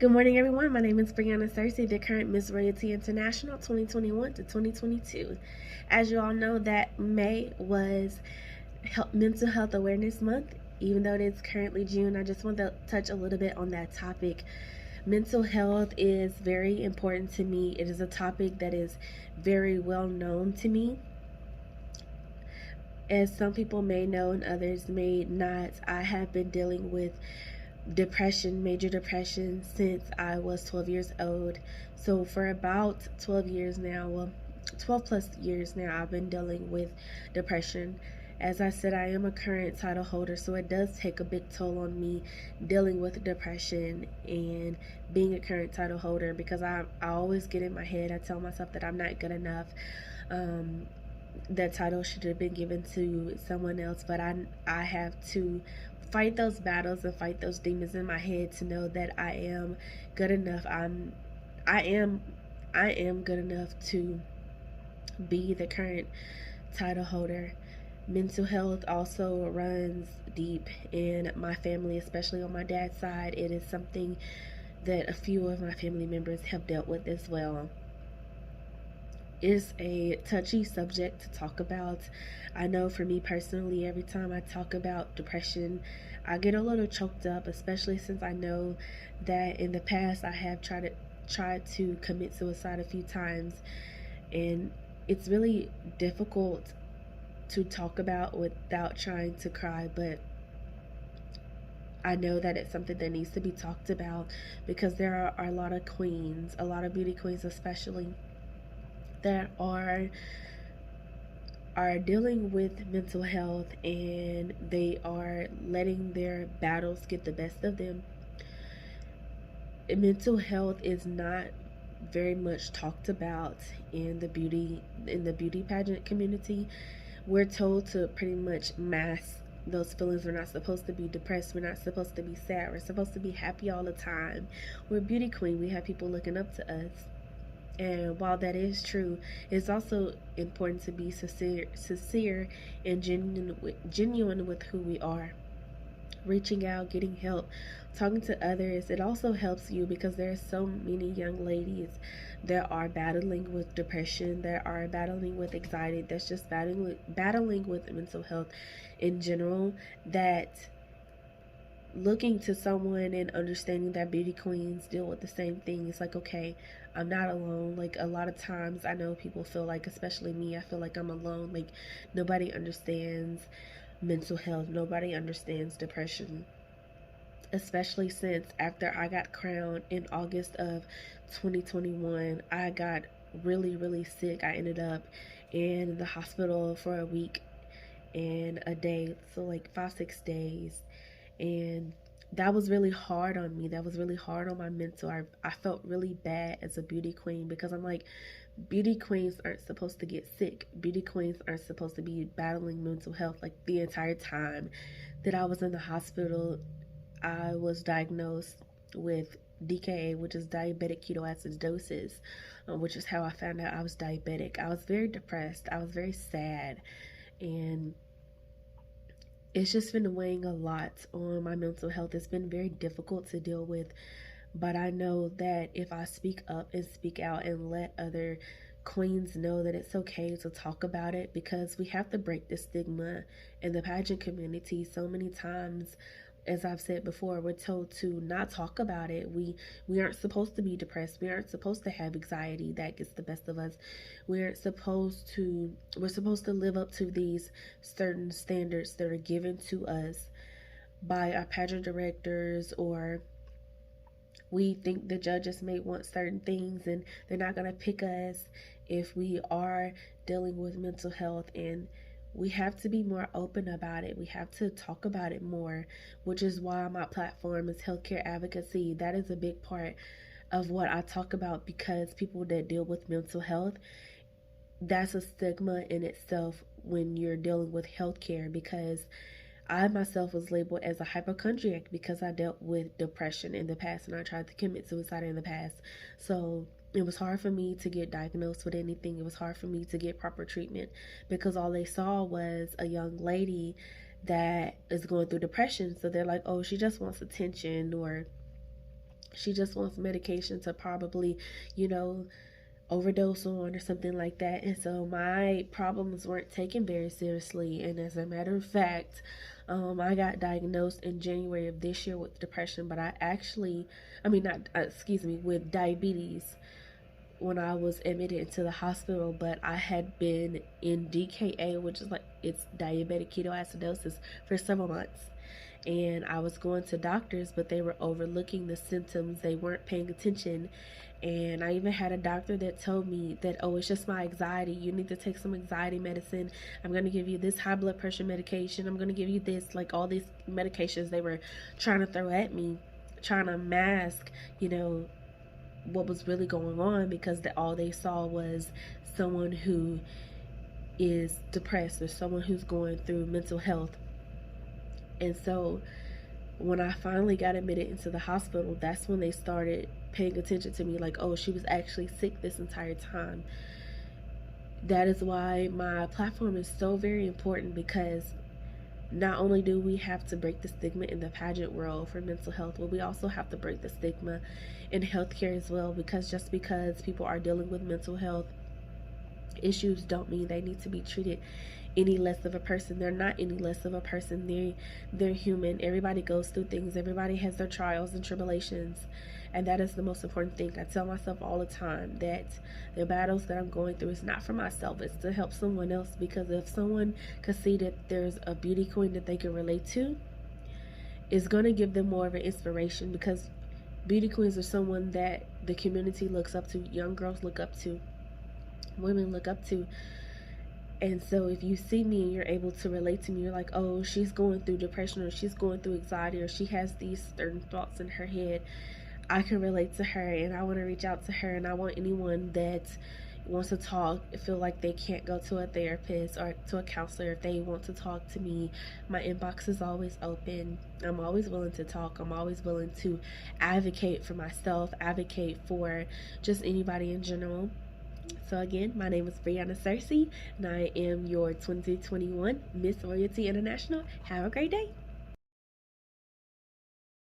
Good morning, everyone. My name is Brianna Cersei, the current Miss Royalty International 2021 to 2022. As you all know, that May was Mental Health Awareness Month. Even though it is currently June, I just want to touch a little bit on that topic. Mental health is very important to me. It is a topic that is very well known to me. As some people may know and others may not, I have been dealing with depression, major depression, since I was 12 years old. So for about 12 years now, well, 12 plus years now, I've been dealing with depression. As I said, I am a current title holder, so it does take a big toll on me dealing with depression and being a current title holder, because I always get in my head, I tell myself that I'm not good enough. Um, that title should have been given to someone else, but I have to fight those battles and fight those demons in my head to know that I am good enough. I am I am good enough to be the current title holder. Mental health also runs deep in my family, especially on my dad's side. It is something that a few of my family members have dealt with as well. Is a touchy subject to talk about. I know for me personally, every time I talk about depression, I get a little choked up, especially since I know that in the past I have tried to commit suicide a few times, and it's really difficult to talk about without trying to cry, but I know that it's something that needs to be talked about, because there are a lot of queens, a lot of beauty queens especially, that are dealing with mental health, and they are letting their battles get the best of them. Mental health is not very much talked about in the beauty pageant community. We're told to pretty much mask those feelings. We're not supposed to be depressed, we're not supposed to be sad, we're supposed to be happy all the time. We're beauty queen, we have people looking up to us. And while that is true, it's also important to be sincere and genuine with who we are. Reaching out, getting help, talking to others, it also helps you, because there are so many young ladies that are battling with depression, that are battling with anxiety, that's just battling with mental health in general, that looking to someone and understanding that beauty queens deal with the same thing. It's like, okay, I'm not alone. Like, a lot of times I know people feel like, especially me, I feel like I'm alone. Like, nobody understands mental health, nobody understands depression. Especially since after I got crowned in August of 2021, I got really, really sick. I ended up in the hospital for a week and a day, so like 5, 6 days. And that was really hard on me. That was really hard on my mental. I felt really bad as a beauty queen, because I'm like, beauty queens aren't supposed to get sick. Beauty queens aren't supposed to be battling mental health. Like, the entire time that I was in the hospital, I was diagnosed with DKA, which is diabetic ketoacidosis, which is how I found out I was diabetic. I was very depressed. I was very sad, and it's just been weighing a lot on my mental health. It's been very difficult to deal with, but I know that if I speak up and speak out and let other queens know that it's okay to talk about it, because we have to break the stigma in the pageant community. So many times, as I've said before, we're told to not talk about it. We aren't supposed to be depressed. We aren't supposed to have anxiety that gets the best of us. We're supposed to live up to these certain standards that are given to us by our pageant directors, or we think the judges may want certain things and they're not going to pick us if we are dealing with mental health. And we have to be more open about it. We have to talk about it more, which is why my platform is healthcare advocacy. That is a big part of what I talk about, because people that deal with mental health, that's a stigma in itself when you're dealing with healthcare, because I myself was labeled as a hypochondriac because I dealt with depression in the past and I tried to commit suicide in the past. So it was hard for me to get diagnosed with anything. It was hard for me to get proper treatment, because all they saw was a young lady that is going through depression. So they're like, oh, she just wants attention, or She just wants medication to probably, you know, overdose on or something like that. And so my problems weren't taken very seriously. And as a matter of fact, I got diagnosed in January of this year with depression, but I mean, not, excuse me, with diabetes when I was admitted into the hospital. But I had been in DKA, which is like, it's diabetic ketoacidosis, for several months. And I was going to doctors, but they were overlooking the symptoms. They weren't paying attention. And I even had a doctor that told me that, oh, it's just my anxiety. You need to take some anxiety medicine. I'm going to give you this high blood pressure medication. I'm going to give you this, like all these medications they were trying to throw at me, trying to mask, you know, what was really going on, because all they saw was someone who is depressed or someone who's going through mental health. And so when I finally got admitted into the hospital, that's when they started paying attention to me, like, oh, she was actually sick this entire time. That is why my platform is so very important, because not only do we have to break the stigma in the pageant world for mental health, but we also have to break the stigma in healthcare as well, because just because people are dealing with mental health issues don't mean they need to be treated any less of a person. They're not any less of a person. They're human. Everybody goes through things. Everybody has their trials and tribulations, and that is the most important thing. I tell myself all the time that the battles that I'm going through is not for myself, it's to help someone else. Because if someone could see that there's a beauty queen that they can relate to, it's going to give them more of an inspiration, because beauty queens are someone that the community looks up to, young girls look up to, women look up to. And so if you see me and you're able to relate to me, you're like, oh, she's going through depression, or she's going through anxiety, or she has these certain thoughts in her head, I can relate to her, and I want to reach out to her. And I want anyone that wants to talk, feel like they can't go to a therapist or to a counselor, if they want to talk to me, my inbox is always open. I'm always willing to talk. I'm always willing to advocate for myself, advocate for just anybody in general. So again, my name is Brianna Cersei, and I am your 2021 Miss Royalty International. Have a great day.